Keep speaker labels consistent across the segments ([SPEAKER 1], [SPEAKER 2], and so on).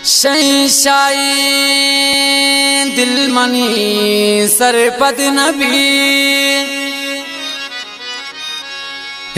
[SPEAKER 1] शहंशाही दिलमनी सरपद नबी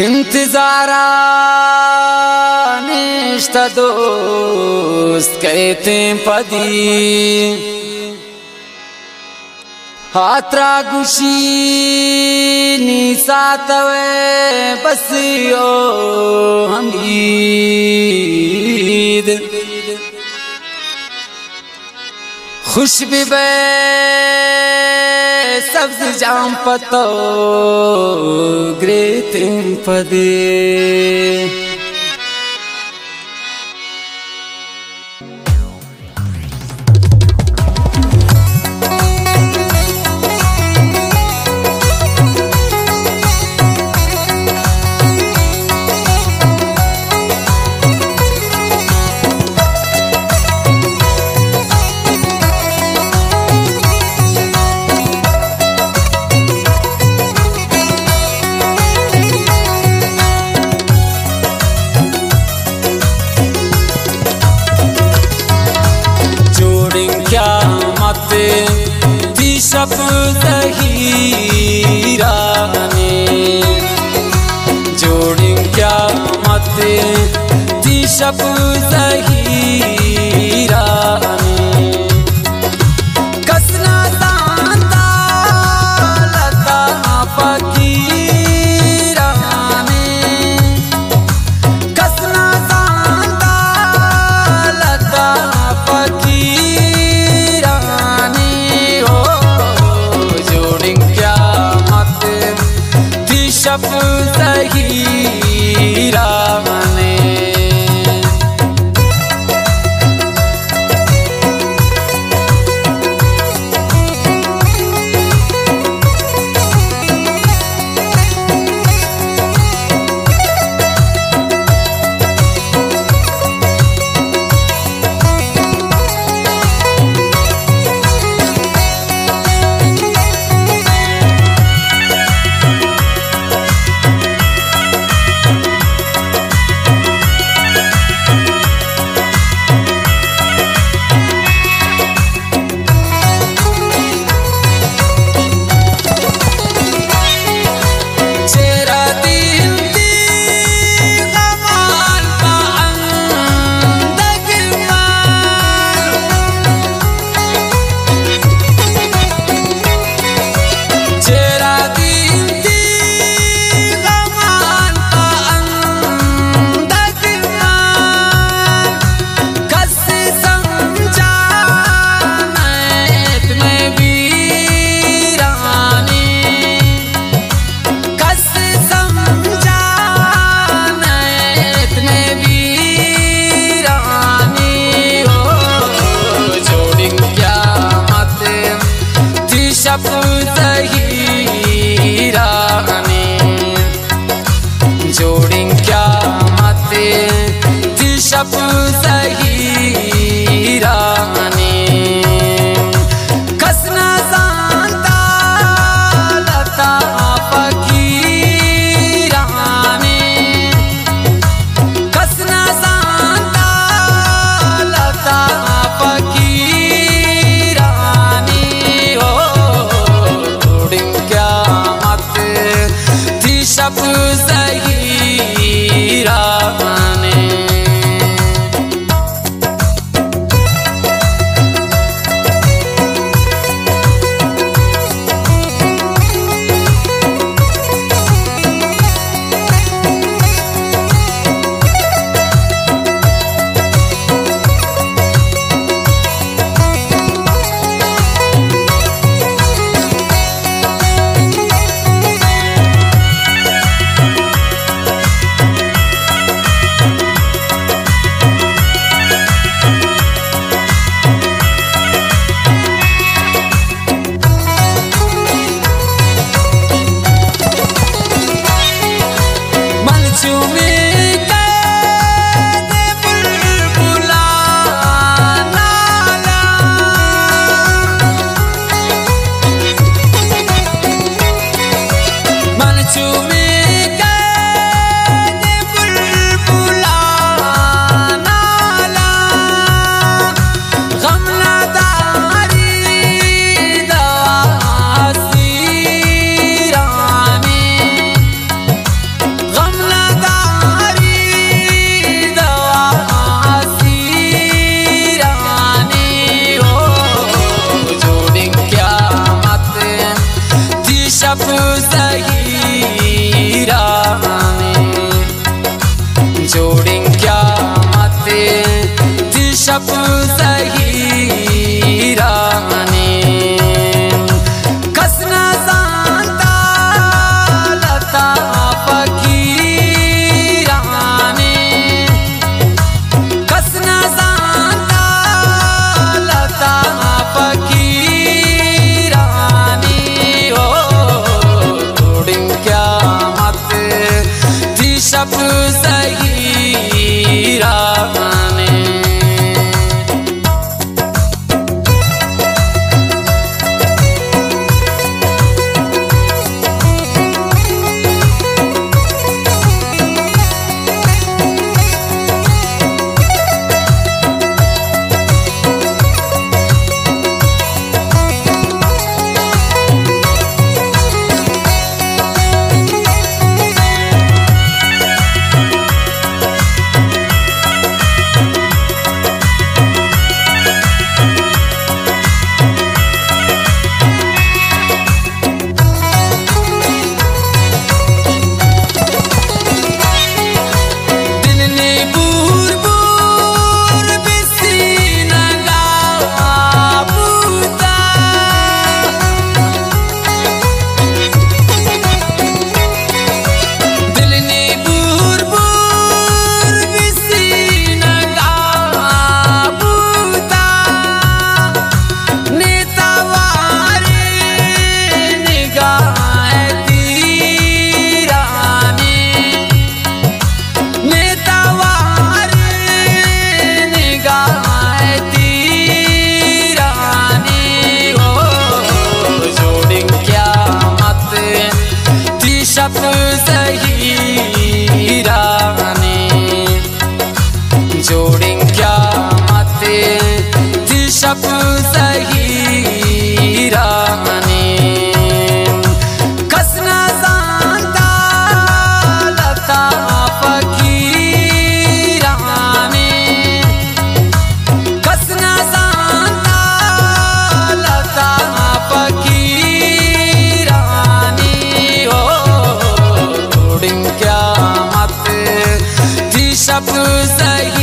[SPEAKER 1] इंतजारा निष्ठ दोस्त कहते पदी हात्रा गुशी निसातवे बसियो हमीद खुशबी बे सब्ज जाम पतो ग्रेतिम पदे शब ज़हीरा ने जोड़ी क्या मत थी शब ज़हीरा ने कसना दांता लता फकीरा ने कसना दांता लता फकीरा ने शब ज़हीरा ने शब ज़हीरा ने जोड़ी क्या मत थी शब ज़हीरा ने कसना जानता लता फकीरा ने कसना जानता लता फकीरा ने शब ज़हीरा ने दिशा सहीराने जोड़ें क्या माते दिशा सहीराने कसना सांता लता फकीराने कसना सांता लता फकीराने ओ जोड़ें क्या माते दिशा सहीराने सहीराने जोड़ें क्या माते दिशा सहीराने कसना सांता लता फकीराने कसना सांता लता फकीराने ओ क्या माते दिशा सहीराने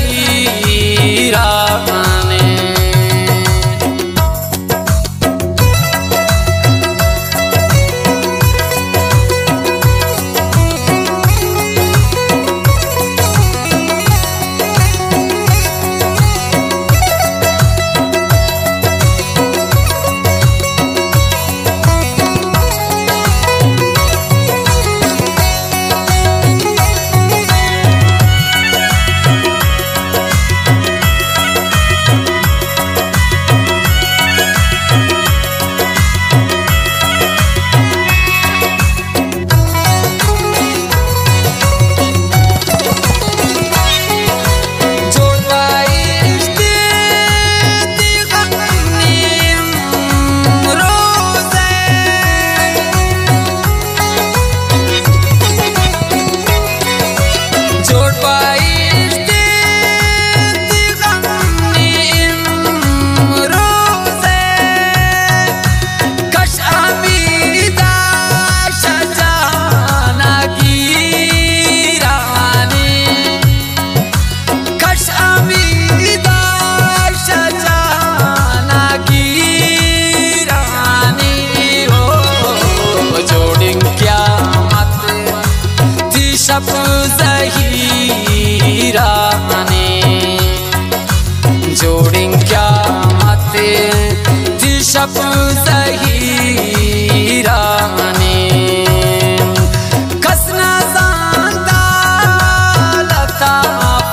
[SPEAKER 1] सहीराने जोड़ें क्या माते दिशा सहीराने कसना सांता लता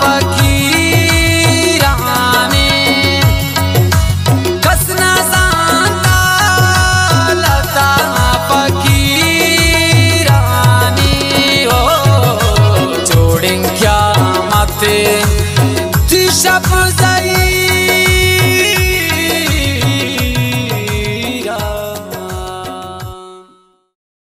[SPEAKER 1] फकीराने कसना सांता लता फकीराने ओ जोड़ें क्या माते दिशा सही